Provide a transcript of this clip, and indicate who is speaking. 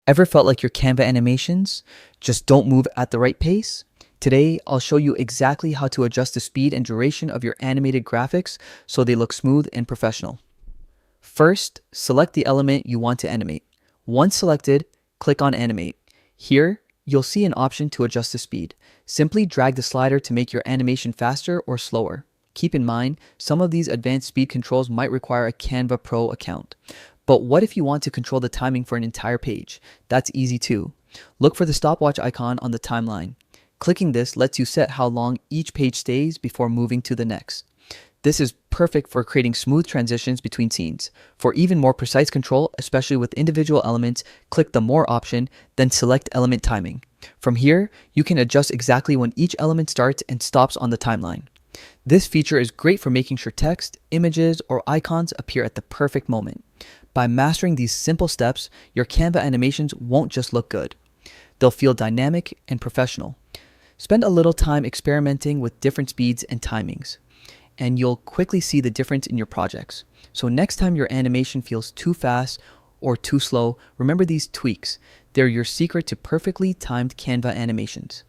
Speaker 1: Ever felt like your Canva animations just don't move at the right pace? Today, I'll show you exactly how to adjust the speed and duration of your animated graphics so they look smooth and professional. First, select the element you want to animate. Once selected, click on Animate. Here, you'll see an option to adjust the speed. Simply drag the slider to make your animation faster or slower. Keep in mind, some of these advanced speed controls might require a Canva Pro account. But what if you want to control the timing for an entire page? That's easy too. Look for the stopwatch icon on the timeline. Clicking this lets you set how long each page stays before moving to the next. This is perfect for creating smooth transitions between scenes. For even more precise control, especially with individual elements, click the More option, then select Element Timing. From here, you can adjust exactly when each element starts and stops on the timeline. This feature is great for making sure text, images, or icons appear at the perfect moment. By mastering these simple steps, your Canva animations won't just look good. They'll feel dynamic and professional. Spend a little time experimenting with different speeds and timings, and you'll quickly see the difference in your projects. So next time your animation feels too fast or too slow, remember these tweaks. They're your secret to perfectly timed Canva animations.